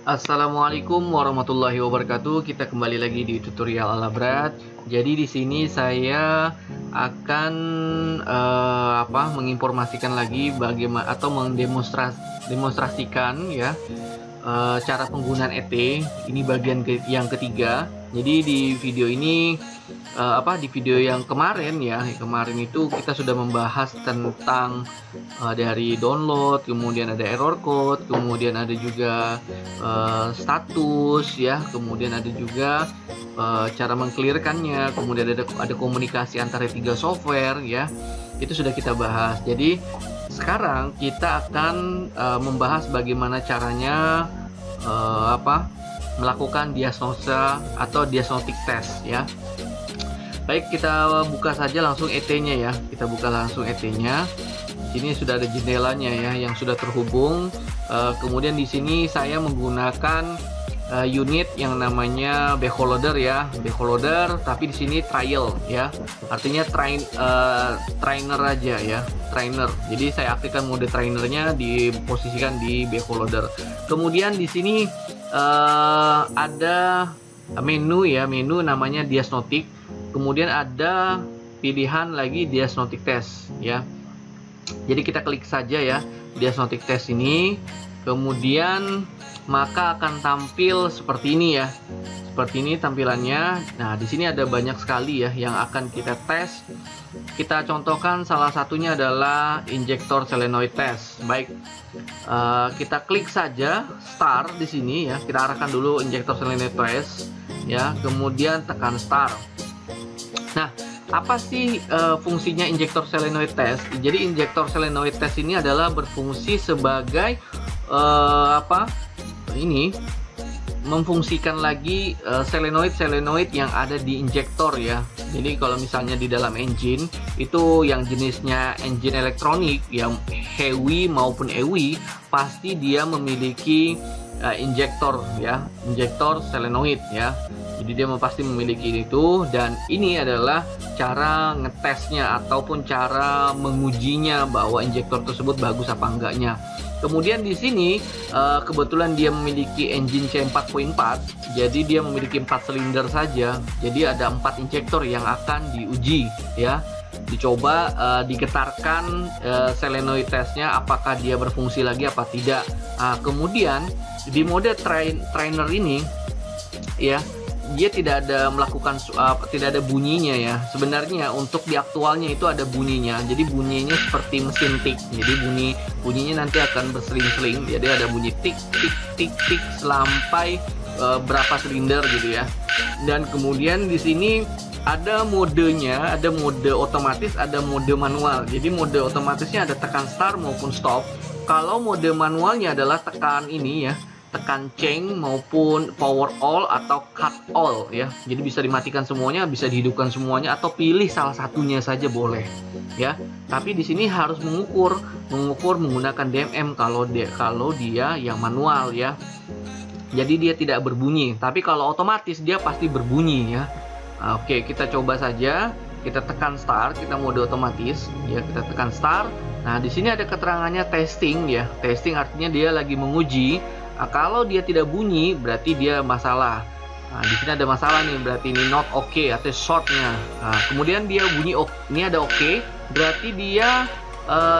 Assalamualaikum warahmatullahi wabarakatuh. Kita kembali lagi di tutorial ala Brad. Jadi di sini saya akan menginformasikan lagi bagaimana atau mendemonstrasikan ya cara penggunaan ET. Ini bagian yang ketiga. Jadi di video ini di video yang kemarin itu kita sudah membahas tentang dari download, kemudian ada error code, kemudian ada juga status ya, kemudian ada juga cara mengclearkannya, kemudian ada komunikasi antara tiga software ya. Itu sudah kita bahas. Jadi sekarang kita akan membahas bagaimana caranya melakukan diagnosa atau diagnostic test ya. Baik, kita buka saja langsung ET-nya ya. Kita buka langsung ET-nya. Di sini sudah ada jendelanya ya yang sudah terhubung. Kemudian di sini saya menggunakan unit yang namanya BehoLoader ya, BehoLoader, tapi di sini trial ya. Artinya trainer aja ya, trainer. Jadi saya aktifkan mode trainernya, diposisikan di BehoLoader. Kemudian di sini ada menu ya, menu namanya diagnostic. Kemudian ada pilihan lagi diagnostic test ya. Jadi kita klik saja ya diagnostic test ini. Kemudian maka akan tampil seperti ini ya. Seperti ini tampilannya. Nah, di sini ada banyak sekali ya yang akan kita tes. Kita contohkan salah satunya adalah injektor solenoid test. Baik. Kita klik saja start di sini ya. Kita arahkan dulu injektor solenoid test ya. Kemudian tekan start. Nah, apa sih fungsinya injektor solenoid test? Jadi injektor solenoid test ini adalah berfungsi sebagai memfungsikan lagi solenoid yang ada di injektor ya. Jadi kalau misalnya di dalam engine itu yang jenisnya engine elektronik yang heavy maupun EW, pasti dia memiliki injektor ya, injektor solenoid ya. Jadi dia pasti memiliki itu, dan ini adalah cara ngetesnya ataupun cara mengujinya bahwa injektor tersebut bagus apa enggaknya. Kemudian di sini kebetulan dia memiliki engine C4.4, jadi dia memiliki 4 silinder saja. Jadi ada 4 injektor yang akan diuji ya. Dicoba digetarkan solenoid testnya apakah dia berfungsi lagi apa tidak. Kemudian di mode trainer ini ya, dia tidak ada tidak ada bunyinya ya. Sebenarnya untuk di aktualnya itu ada bunyinya. Jadi bunyinya seperti mesin tik. Jadi bunyinya nanti akan berseling-seling. Jadi ada bunyi tik tik tik tik sampai berapa silinder gitu ya. Dan kemudian di sini ada modenya, ada mode otomatis, ada mode manual. Jadi mode otomatisnya ada tekan start maupun stop. Kalau mode manualnya adalah tekan ini ya, tekan change maupun power all atau cut all ya. Jadi bisa dimatikan semuanya, bisa dihidupkan semuanya, atau pilih salah satunya saja boleh ya. Tapi di sini harus mengukur menggunakan DMM kalau dia yang manual ya. Jadi dia tidak berbunyi, tapi kalau otomatis dia pasti berbunyi ya. Oke, kita coba saja. Kita tekan start, kita mode otomatis ya, kita tekan start. Nah, di sini ada keterangannya testing ya. Testing artinya dia lagi menguji. Nah, kalau dia tidak bunyi berarti dia masalah. Nah, di sini ada masalah nih, berarti ini not okay atau shortnya. Nah, kemudian dia bunyi ini ada okay, berarti dia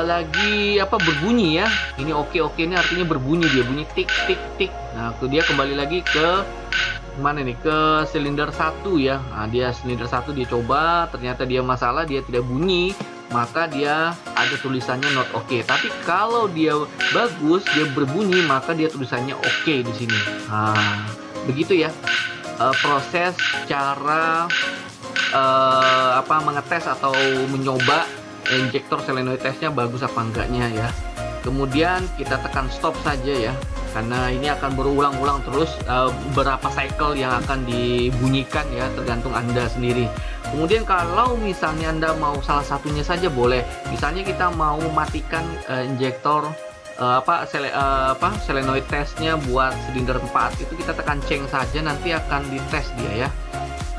lagi berbunyi ya. Ini oke ini artinya berbunyi, dia bunyi tik tik tik. Nah, dia kembali lagi ke mana nih, ke silinder 1 ya. Nah, dia silinder 1 dia coba, ternyata dia masalah, dia tidak bunyi, maka dia ada tulisannya not okay. Tapi kalau dia bagus, dia berbunyi, maka dia tulisannya okay di sini. Nah, begitu ya proses cara mengetes atau menyoba injektor solenoid testnya bagus apa enggaknya ya. Kemudian kita tekan stop saja ya, karena ini akan berulang-ulang terus beberapa cycle yang akan dibunyikan ya, tergantung Anda sendiri. Kemudian kalau misalnya Anda mau salah satunya saja boleh. Misalnya kita mau matikan injektor solenoid testnya buat silinder 4, itu kita tekan change saja, nanti akan dites dia ya.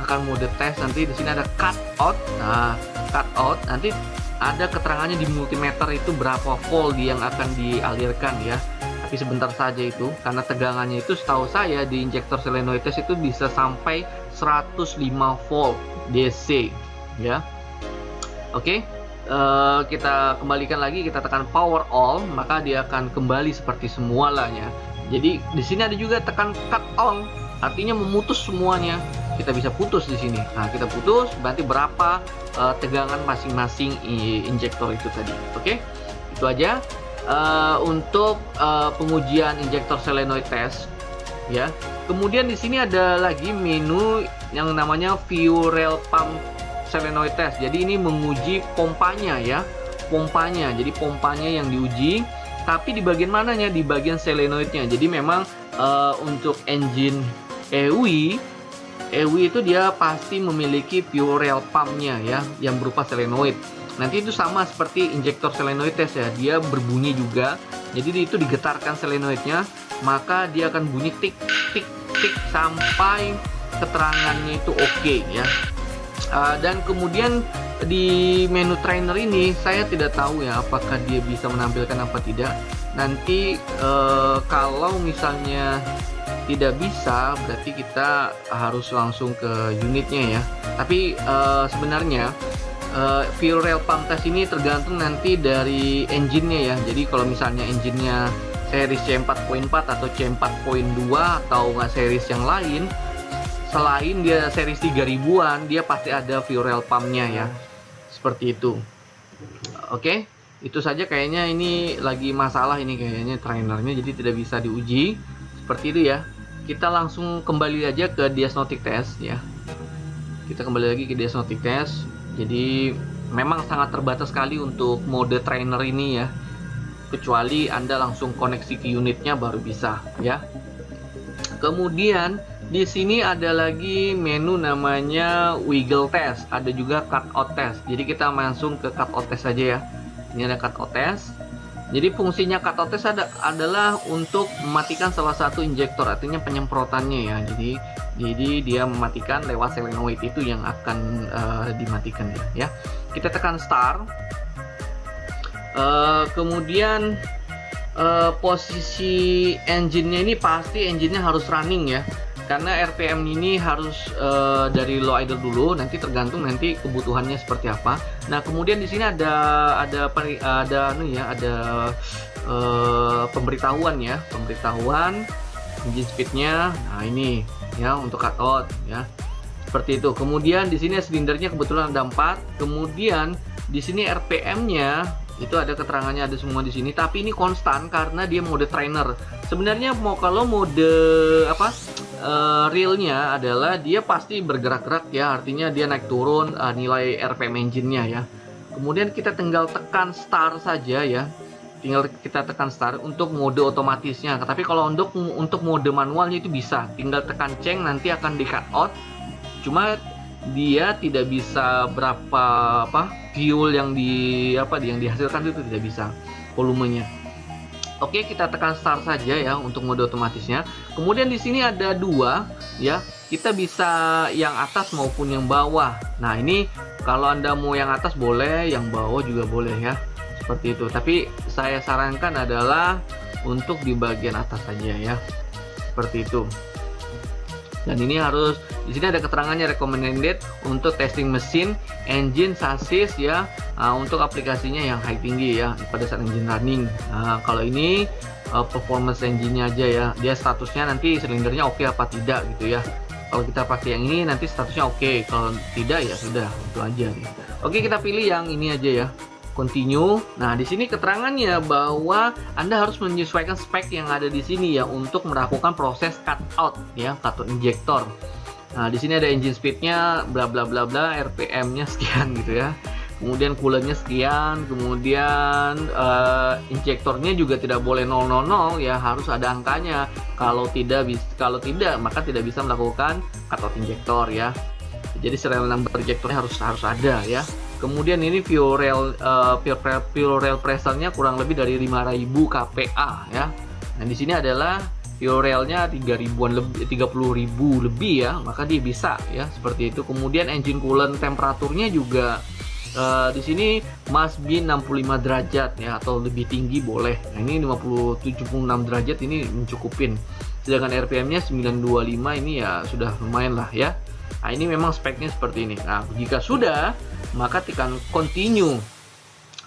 Akan mode tes, nanti di sini ada cut out. Nah, cut out nanti ada keterangannya di multimeter itu berapa volt yang akan dialirkan ya. tapi sebentar saja itu, karena tegangannya itu setahu saya di injektor solenoid test itu bisa sampai 105 volt DC ya. Oke. Kita kembalikan lagi, kita tekan power all, maka dia akan kembali seperti semulanya. Jadi di sini ada juga tekan cut on, artinya memutus semuanya. Kita bisa putus di sini. Nah, kita putus berarti berapa tegangan masing-masing injektor itu tadi. Oke, itu aja untuk pengujian injektor solenoid test ya. Kemudian di sini ada lagi menu yang namanya fuel pump solenoid test. Jadi ini menguji pompanya ya, pompanya. Jadi pompanya yang diuji, tapi di bagian mananya? Di bagian solenoidnya. Jadi memang untuk engine EW itu dia pasti memiliki fuel pumpnya ya, yang berupa solenoid. Nanti itu sama seperti injektor solenoid test ya, dia berbunyi juga. Jadi itu digetarkan solenoidnya, maka dia akan bunyi tik tik tik sampai keterangannya itu oke ya. Dan kemudian di menu trainer ini saya tidak tahu ya apakah dia bisa menampilkan apa tidak. Nanti kalau misalnya tidak bisa, berarti kita harus langsung ke unitnya ya. Tapi sebenarnya fuel pump test ini tergantung nanti dari engine-nya ya. Jadi kalau misalnya engine-nya series C4.4 atau C4.2 atau nggak series yang lain, selain dia series 3000-an, dia pasti ada fuel pump-nya ya. Seperti itu. Oke, itu saja kayaknya ini lagi masalah ini kayaknya trainernya, jadi tidak bisa diuji. Seperti itu ya. Kita langsung kembali aja ke diagnostic test ya. Kita kembali lagi ke diagnostic test. Jadi memang sangat terbatas sekali untuk mode trainer ini ya. Kecuali Anda langsung koneksi ke unitnya baru bisa ya. Kemudian di sini ada lagi menu namanya wiggle test, ada juga cut out test. Jadi kita langsung ke cut out test saja ya. Ini ada cut out test. Jadi fungsinya cut out test adalah untuk mematikan salah satu injektor, artinya penyemprotannya ya. Jadi dia mematikan lewat solenoid itu yang akan dimatikan ya. Kita tekan start. Kemudian posisi engine-nya ini pasti engine-nya harus running ya. Karena RPM ini harus dari low idle dulu, nanti tergantung nanti kebutuhannya seperti apa. Nah, kemudian di sini ada pemberitahuan ya, pemberitahuan engine speed-nya. Nah, ini ya untuk cut out ya. Seperti itu. Kemudian di sini silindernya kebetulan ada 4. Kemudian di sini RPM-nya itu ada keterangannya, ada semua di sini, tapi ini konstan karena dia mode trainer. Sebenarnya kalau mode realnya adalah dia pasti bergerak-gerak ya, artinya dia naik turun nilai RPM engine-nya ya. Kemudian kita tinggal tekan start saja ya. Tinggal kita tekan start untuk mode otomatisnya. Tapi kalau untuk mode manualnya itu bisa, tinggal tekan ceng nanti akan di cut out. Cuma dia tidak bisa berapa fuel yang dihasilkan itu tidak bisa volumenya. Oke, kita tekan start saja ya untuk mode otomatisnya. Kemudian di sini ada 2 ya. Kita bisa yang atas maupun yang bawah. Nah, ini kalau Anda mau yang atas boleh, yang bawah juga boleh ya. Seperti itu. Tapi saya sarankan adalah untuk di bagian atas saja ya. Seperti itu. Dan ini harus, di sini ada keterangannya recommended untuk testing mesin, engine, chassis ya, untuk aplikasinya yang high tinggi ya pada saat engine running. Nah, kalau ini performance engine-nya aja ya, dia statusnya nanti silindernya oke apa tidak gitu ya. Kalau kita pakai yang ini nanti statusnya oke, kalau tidak ya sudah, itu aja. Oke, kita pilih yang ini aja ya. Continue. Nah, di sini keterangannya bahwa Anda harus menyesuaikan spek yang ada di sini ya untuk melakukan proses cut out ya, cut out injektor. Nah, di sini ada engine speed-nya bla bla bla bla, RPM-nya sekian gitu ya. Kemudian coolant-nya sekian, kemudian injektornya juga tidak boleh 000 ya, harus ada angkanya. Kalau tidak maka tidak bisa melakukan cut out injektor ya. Jadi serial number injektornya harus ada ya. Kemudian ini fuel rail pressure-nya kurang lebih dari 5000 kPa ya. Nah, di sini adalah fuel rail-nya 30.000 lebih ya, maka dia bisa ya seperti itu. Kemudian engine coolant temperaturnya juga Di sini must be 65 derajat ya, atau lebih tinggi boleh. Nah, ini 76 derajat ini mencukupin. Sedangkan RPM-nya 925 ini ya sudah lumayan lah ya. Nah, ini memang speknya seperti ini. Nah, jika sudah, maka tekan continue.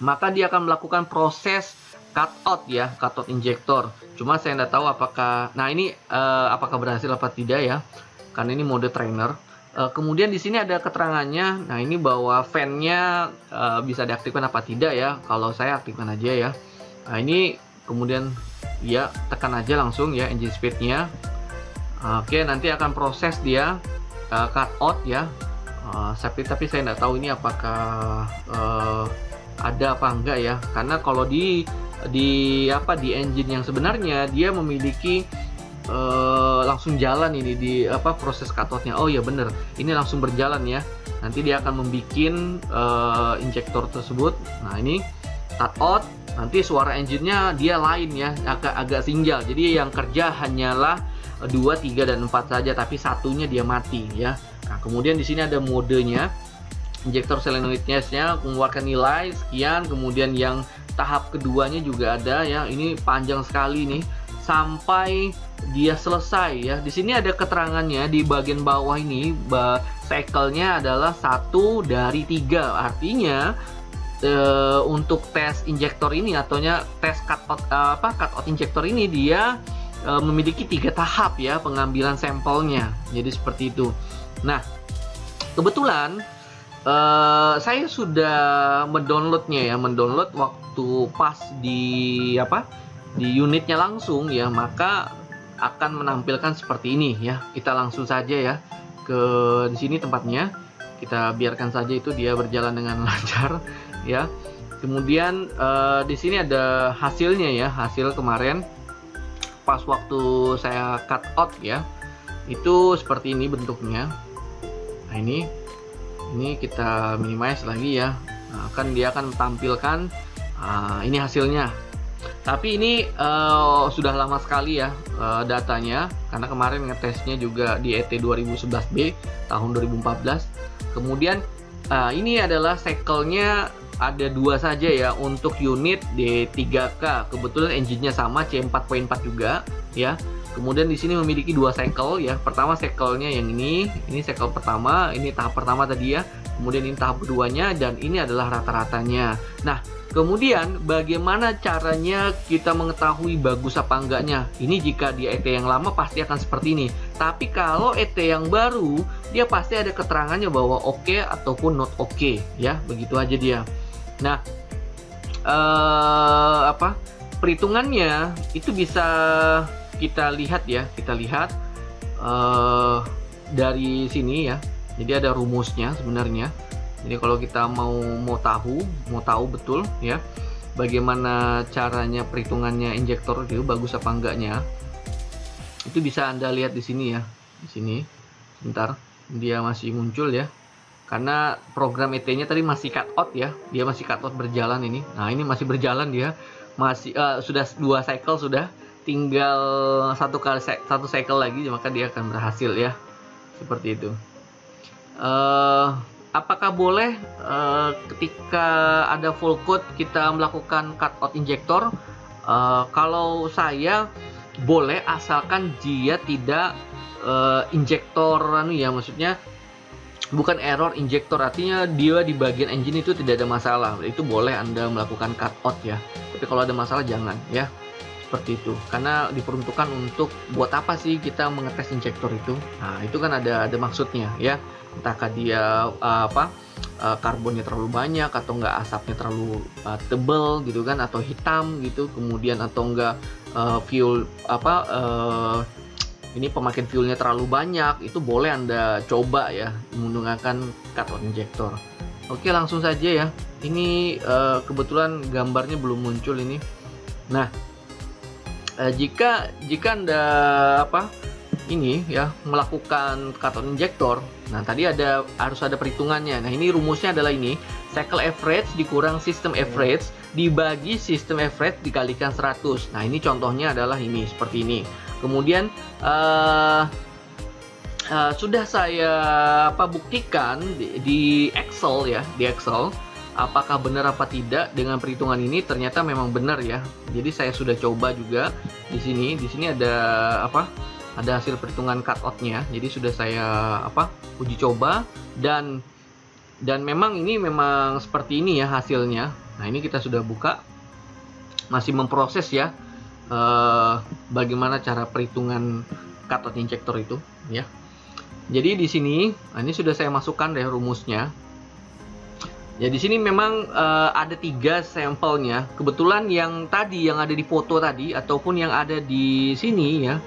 Maka dia akan melakukan proses cutout ya, cutout injektor. Cuma saya tidak tahu apakah, nah ini apakah berhasil apa tidak ya, karena ini mode trainer. Kemudian di sini ada keterangannya. Nah, ini bahwa fan-nya bisa diaktifkan apa tidak ya. Kalau saya aktifkan aja ya. Nah, ini kemudian ya tekan aja langsung ya engine speed-nya. Oke, nanti akan proses dia cutout ya. Tapi saya tidak tahu ini apakah ada apa enggak ya, karena kalau di engine yang sebenarnya dia memiliki langsung jalan ini di proses cutoutnya. Oh ya bener, ini langsung berjalan ya. Nanti dia akan membuat injektor tersebut. Nah, ini cutout, nanti suara engine-nya dia lain ya, agak single. Jadi yang kerja hanyalah 2, 3 dan 4 saja, tapi satunya dia mati ya. Nah, kemudian di sini ada modenya. Injektor solenoidnya mengeluarkan nilai sekian, kemudian yang tahap keduanya juga ada ya. Ini panjang sekali nih sampai dia selesai ya. Di sini ada keterangannya di bagian bawah ini, cycle-nya adalah 1 dari 3. Artinya untuk tes injektor ini atau tes cutout injektor ini dia memiliki 3 tahap ya pengambilan sampelnya. Jadi seperti itu. Nah, kebetulan saya sudah mendownloadnya ya, mendownload waktu pas di unitnya langsung ya, maka akan menampilkan seperti ini ya. Kita langsung saja ya ke di sini tempatnya. Kita biarkan saja itu dia berjalan dengan lancar ya. Kemudian di sini ada hasilnya ya, hasil kemarin pas waktu saya cut out ya. Itu seperti ini bentuknya. Nah, ini kita minimize lagi ya. Nah, dia akan tampilkan ini hasilnya. Tapi ini sudah lama sekali ya datanya, karena kemarin ngetesnya juga di ET 2011B tahun 2014. Kemudian ini adalah cycle-nya ada 2 saja ya untuk unit D3K. Kebetulan engine-nya sama C4.4 juga ya. Kemudian di sini memiliki 2 cycle ya. Pertama cycle-nya yang ini cycle pertama, ini tahap pertama tadi ya. Kemudian ini tahap keduanya, dan ini adalah rata-ratanya. Nah, kemudian bagaimana caranya kita mengetahui bagus apa enggaknya? Ini jika di ET yang lama pasti akan seperti ini. Tapi kalau ET yang baru, dia pasti ada keterangannya bahwa oke ataupun not oke ya. Begitu aja dia. Nah, perhitungannya itu bisa kita lihat ya, dari sini ya. Jadi ada rumusnya sebenarnya. Jadi kalau kita mau tahu betul ya bagaimana caranya perhitungannya injektor itu bagus apa enggaknya, itu bisa Anda lihat di sini ya. Di sini sebentar, dia masih muncul ya, karena program ET-nya tadi masih cut out ya, dia masih cut out berjalan ini. Nah, ini masih berjalan dia, masih sudah 2 cycle, sudah tinggal satu cycle lagi, maka dia akan berhasil ya, seperti itu. Apakah boleh ketika ada full code kita melakukan cutout injektor? Kalau saya boleh, asalkan dia tidak injektor ya, maksudnya bukan error injektor, artinya dia di bagian engine itu tidak ada masalah. Itu boleh Anda melakukan cutout ya. Tapi kalau ada masalah jangan ya. Seperti itu, karena diperuntukkan untuk buat apa sih kita mengetes injektor itu? Nah, itu kan ada maksudnya ya. Entahkah dia karbonnya terlalu banyak, atau enggak asapnya terlalu tebal gitu kan, atau hitam gitu, kemudian atau enggak fuel ini pemakaian fuelnya terlalu banyak. Itu boleh Anda coba ya menggunakan cutout injektor. Oke, langsung saja ya. Ini kebetulan gambarnya belum muncul ini. Nah, jika Anda ini ya melakukan cutout injektor, nah tadi harus ada perhitungannya. Nah, ini rumusnya adalah ini, cycle average dikurang system average dibagi system average dikalikan 100. Nah, ini contohnya adalah ini, seperti ini. Kemudian sudah saya buktikan di Excel ya, di Excel. apakah benar apa tidak dengan perhitungan ini. Ternyata memang benar ya. Jadi saya sudah coba juga di sini. Di sini ada apa? Ada hasil perhitungan cutout-nya. Jadi sudah saya uji coba dan memang ini memang seperti ini ya hasilnya. Nah, ini kita sudah buka. Masih memproses ya. Bagaimana cara perhitungan cathode injector itu ya. Jadi di sini, ini sudah saya masukkan deh rumusnya. Ya di sini memang ada 3 sampelnya. Kebetulan yang tadi yang ada di foto tadi ataupun yang ada di sini ya.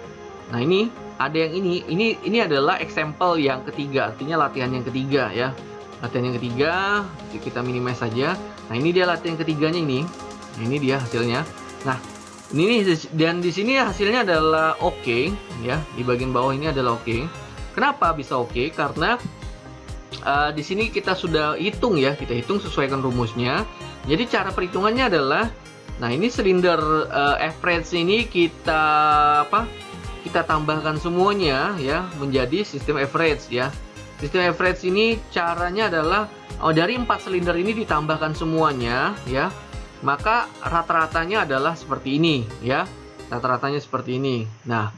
Nah ini ada yang ini adalah example yang ketiga, artinya latihan yang ketiga ya. Latihan yang ketiga kita minimize saja. Nah ini dia latihan ketiganya ini. Nah, ini dia hasilnya. Nah ini dan di sini hasilnya adalah oke ya. Di bagian bawah ini adalah oke. Kenapa bisa oke? Karena di sini kita sudah hitung ya, kita hitung sesuaikan rumusnya. Jadi cara perhitungannya adalah, nah ini silinder average ini kita tambahkan semuanya ya menjadi sistem average ya. Sistem average ini caranya adalah dari 4 silinder ini ditambahkan semuanya ya, maka rata-ratanya adalah seperti ini ya. Rata-ratanya seperti ini. Nah,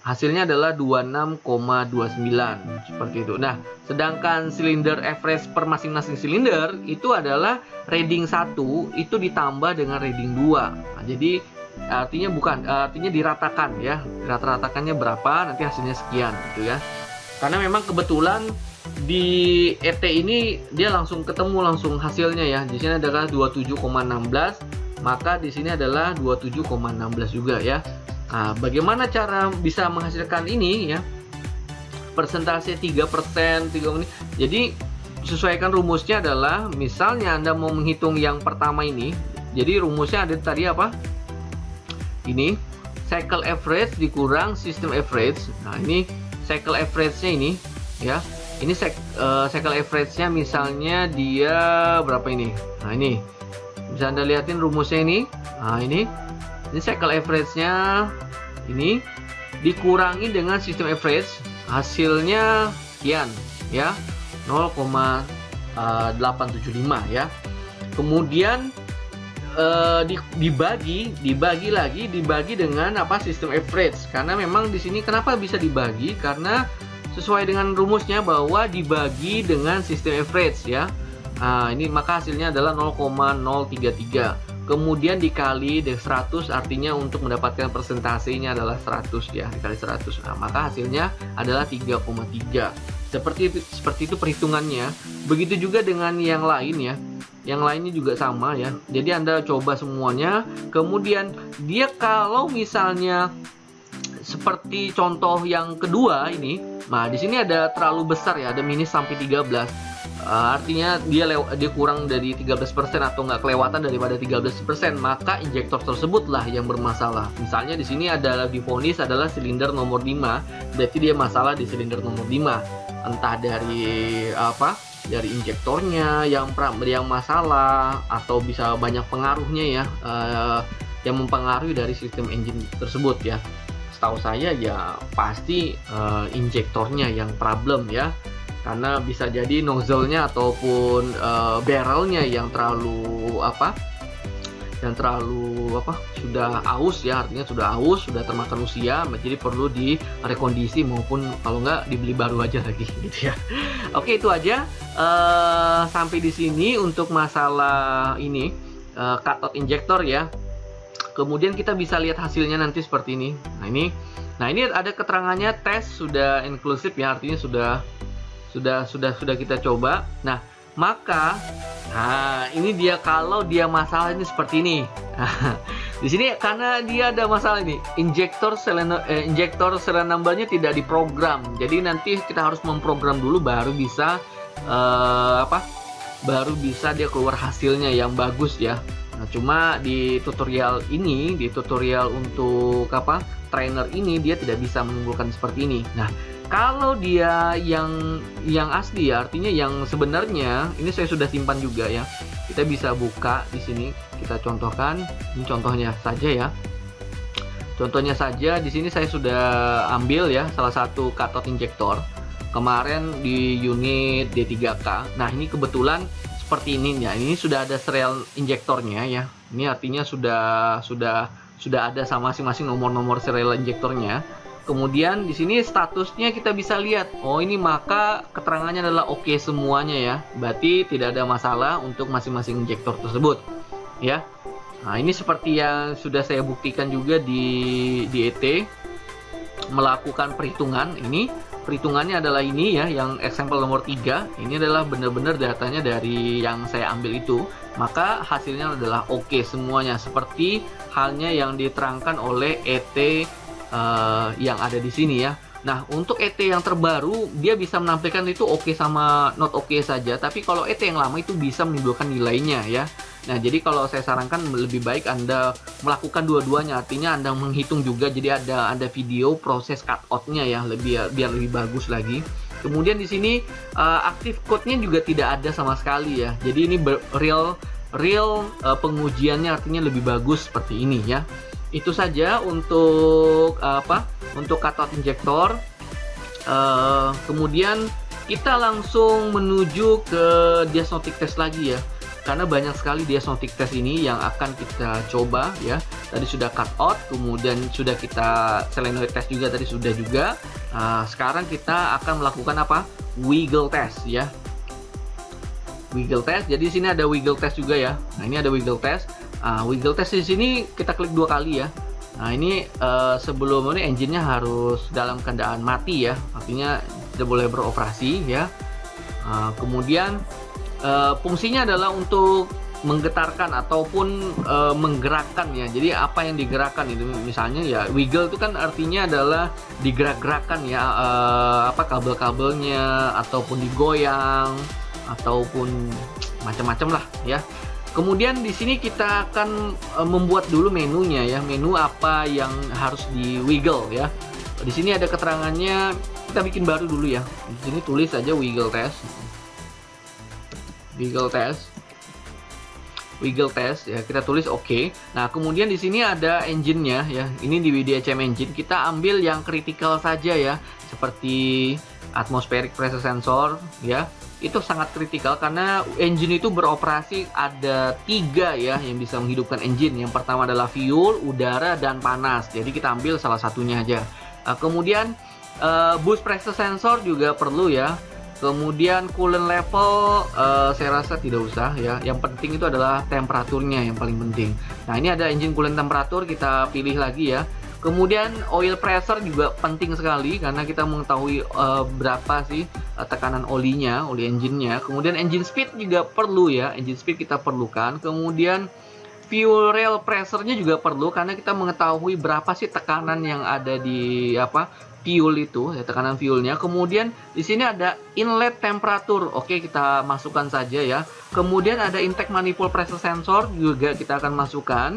hasilnya adalah 26,29 seperti itu. Nah, sedangkan silinder average per masing-masing silinder itu adalah reading 1 itu ditambah dengan reading 2. Nah, jadi artinya diratakan ya. Rata-ratakannya berapa, nanti hasilnya sekian gitu ya. Karena memang kebetulan di ET ini dia langsung ketemu langsung hasilnya ya. Di sini adalah 27,16, maka di sini adalah 27,16 juga ya. Nah, bagaimana cara bisa menghasilkan ini ya? Persentase 3%, 3 menit. Jadi sesuaikan rumusnya adalah misalnya Anda mau menghitung yang pertama ini. Jadi rumusnya ada tadi apa? Ini cycle average dikurang system average. Nah, ini cycle average-nya ini ya. Ini cycle average-nya misalnya dia berapa ini? Nah, ini. Bisa Anda lihatin rumusnya ini. Nah, ini cycle average-nya ini dikurangi dengan sistem average, hasilnya sekian ya, 0,875 ya. Kemudian dibagi dengan sistem average, karena memang di sini kenapa bisa dibagi, karena sesuai dengan rumusnya bahwa dibagi dengan sistem average ya. Nah, ini maka hasilnya adalah 0,033. Kemudian dikali 100, artinya untuk mendapatkan persentasenya adalah 100 ya, dikali 100. Nah, maka hasilnya adalah 3,3. Seperti itu perhitungannya. Begitu juga dengan yang lain ya. Yang lainnya juga sama ya. Jadi Anda coba semuanya. Kemudian dia kalau misalnya seperti contoh yang kedua ini, nah di sini ada terlalu besar ya, ada minus sampai 13. Artinya dia kurang dari 13% atau nggak kelewatan daripada 13%, maka injektor tersebutlah yang bermasalah. Misalnya di sini adalah divonis adalah silinder nomor 5, berarti dia masalah di silinder nomor 5. Entah dari dari injektornya yang masalah, atau bisa banyak pengaruhnya ya, yang mempengaruhi dari sistem engine tersebut ya. Setahu saya ya pasti injektornya yang problem ya. Karena bisa jadi nozzle-nya ataupun barrel-nya yang terlalu sudah aus ya, artinya sudah aus, sudah termakan usia, jadi perlu direkondisi maupun kalau nggak dibeli baru aja lagi gitu ya. Oke, itu aja sampai di sini untuk masalah ini cathode injector ya. Kemudian kita bisa lihat hasilnya nanti seperti ini. Nah ini ada keterangannya tes sudah inklusif ya, artinya sudah kita coba. Nah, maka ini dia kalau dia masalah ini seperti ini. Di sini karena dia ada masalah ini, injektor selen number-nya tidak diprogram. Jadi nanti kita harus memprogram dulu baru bisa dia keluar hasilnya yang bagus ya. Nah, cuma di tutorial untuk trainer ini dia tidak bisa menimbulkan seperti ini. Nah, kalau dia yang asli ya, artinya yang sebenarnya ini saya sudah simpan juga ya. Kita bisa buka di sini, kita contohkan. Ini contohnya saja ya. Contohnya saja di sini saya sudah ambil ya salah satu cathode injector kemarin di unit D3K. Nah, ini kebetulan seperti ini ya. Ini sudah ada serial injektornya ya. Ini artinya sudah ada sama masing-masing nomor-nomor serial injektornya. Kemudian di sini statusnya kita bisa lihat, oh ini maka keterangannya adalah oke semuanya ya. Berarti tidak ada masalah untuk masing-masing injektor tersebut ya. Nah, ini seperti yang sudah saya buktikan juga di ET, melakukan perhitungan. Ini perhitungannya adalah ini ya, yang example nomor 3. Ini adalah benar-benar datanya dari yang saya ambil itu. Maka hasilnya adalah oke semuanya, seperti halnya yang diterangkan oleh ET yang ada di sini ya. Nah, untuk ET yang terbaru dia bisa menampilkan itu oke sama not oke saja, tapi kalau ET yang lama itu bisa menimbulkan nilainya ya. Nah, jadi kalau saya sarankan lebih baik Anda melakukan dua-duanya, artinya Anda menghitung juga, jadi ada video proses cut out-nya ya, biar lebih bagus lagi. Kemudian di sini active code-nya juga tidak ada sama sekali ya. Jadi ini real pengujiannya, artinya lebih bagus seperti ini ya. Itu saja untuk untuk cathode injektor. Kemudian kita langsung menuju ke diagnostic test lagi ya, karena banyak sekali diagnostic test ini yang akan kita coba ya. Tadi sudah cut out, kemudian sudah kita solenoid test juga, tadi sudah juga. Sekarang kita akan melakukan wiggle test ya. Wiggle test. Jadi di sini ada wiggle test juga ya. Nah, ini ada wiggle test. Wiggle test di sini kita klik 2 kali ya. Nah, ini sebelum ini engine-nya harus dalam keadaan mati ya, artinya tidak boleh beroperasi ya. Kemudian fungsinya adalah untuk menggetarkan ataupun menggerakkan ya. Jadi apa yang digerakkan itu, misalnya ya wiggle itu kan artinya adalah digerak-gerakkan ya, kabel-kabelnya ataupun digoyang ataupun macam-macam lah ya. Kemudian di sini kita akan membuat dulu menunya ya, menu apa yang harus di wiggle ya. Di sini ada keterangannya, kita bikin baru dulu ya. Di sini tulis saja wiggle test. Wiggle test ya, kita tulis oke. Nah, kemudian di sini ada engine-nya ya. Ini di WDHM engine, kita ambil yang kritikal saja ya, seperti atmospheric pressure sensor ya. Itu sangat kritikal karena engine itu beroperasi ada 3 ya yang bisa menghidupkan engine. Yang pertama adalah fuel, udara, dan panas. Jadi kita ambil salah satunya aja. Kemudian boost pressure sensor juga perlu ya. Kemudian coolant level saya rasa tidak usah ya. Yang penting itu adalah temperaturnya yang paling penting. Nah, ini ada engine coolant temperatur, kita pilih lagi ya. Kemudian oil pressure juga penting sekali karena kita mengetahui berapa sih tekanan olinya, oli engine-nya. Kemudian engine speed juga perlu ya, engine speed kita perlukan. Kemudian fuel rail pressure-nya juga perlu karena kita mengetahui berapa sih tekanan yang ada di fuel itu ya, tekanan fuelnya. Kemudian di sini ada inlet temperatur, oke kita masukkan saja ya. Kemudian ada intake manifold pressure sensor juga kita akan masukkan.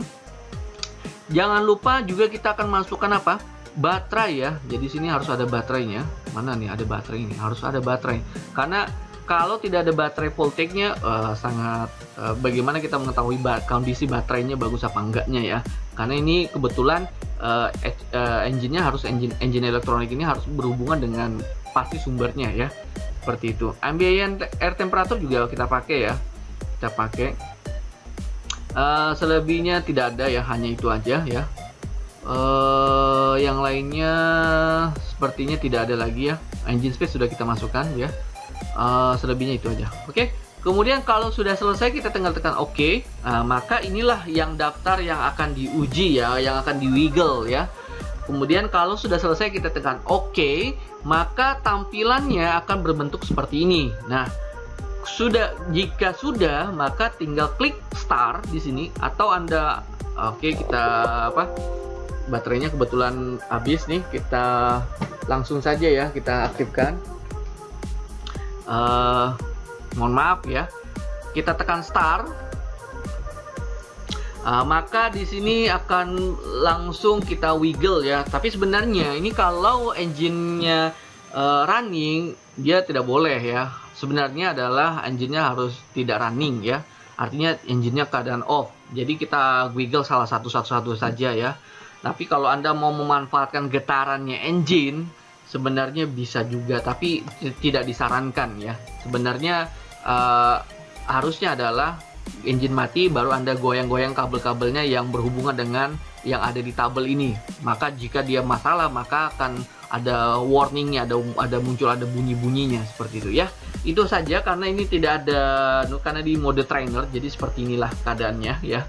Jangan lupa juga kita akan masukkan baterai ya. Jadi sini harus ada baterainya. Mana nih ada baterai ini? Harus ada baterai. Karena kalau tidak ada baterai voltage-nya sangat bagaimana kita mengetahui kondisi baterainya bagus apa enggaknya ya. Karena ini kebetulan engine-nya harus engine elektronik ini harus berhubungan dengan pasti sumbernya ya. Seperti itu. Ambient air temperature juga kita pakai ya. Kita pakai. Selebihnya tidak ada ya, hanya itu aja ya. Yang lainnya sepertinya tidak ada lagi ya. Engine space sudah kita masukkan ya. Selebihnya itu aja. Oke. Kemudian kalau sudah selesai kita tinggal tekan oke. Maka inilah yang daftar yang akan diuji ya, yang akan di wiggle ya. Kemudian kalau sudah selesai kita tekan oke, maka tampilannya akan berbentuk seperti ini. Nah, jika sudah maka tinggal klik start di sini, atau Anda kita baterainya kebetulan habis nih, kita langsung saja ya kita aktifkan. Mohon maaf ya, kita tekan start. Maka di sini akan langsung kita wiggle ya. Tapi sebenarnya ini kalau engine-nya running dia tidak boleh ya. Sebenarnya adalah engine-nya harus tidak running ya. Artinya engine-nya keadaan off. Jadi kita wiggle salah satu saja ya. Tapi kalau Anda mau memanfaatkan getarannya engine, sebenarnya bisa juga, tapi tidak disarankan ya. Sebenarnya harusnya adalah engine mati, baru Anda goyang-goyang kabel-kabelnya yang berhubungan dengan yang ada di tabel ini. Maka jika dia masalah, maka akan ada warningnya, ada muncul ada bunyi-bunyinya seperti itu ya. Itu saja, karena ini tidak ada, karena di mode trainer, jadi seperti inilah keadaannya ya.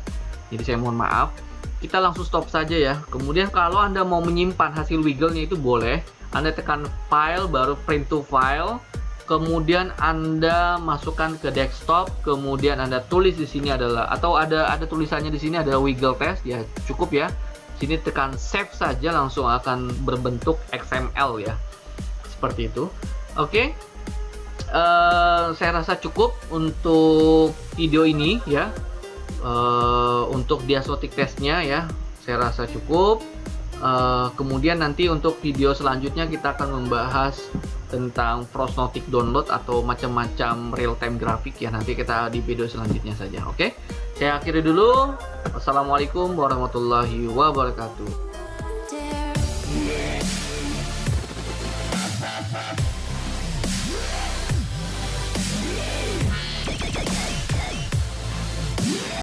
Jadi saya mohon maaf. Kita langsung stop saja ya. Kemudian kalau Anda mau menyimpan hasil wiggle-nya itu boleh. Anda tekan file, baru print to file. Kemudian Anda masukkan ke desktop, kemudian Anda tulis di sini adalah, atau ada tulisannya di sini ada wiggle test ya, cukup ya. Sini tekan save saja, langsung akan berbentuk XML ya, seperti itu. Oke, saya rasa cukup untuk video ini ya. Untuk diazotic testnya ya, saya rasa cukup. Kemudian nanti untuk video selanjutnya kita akan membahas tentang Frostnotic download atau macam-macam real time grafik ya, nanti kita di video selanjutnya saja. Oke, saya akhiri dulu. Wassalamualaikum warahmatullahi wabarakatuh.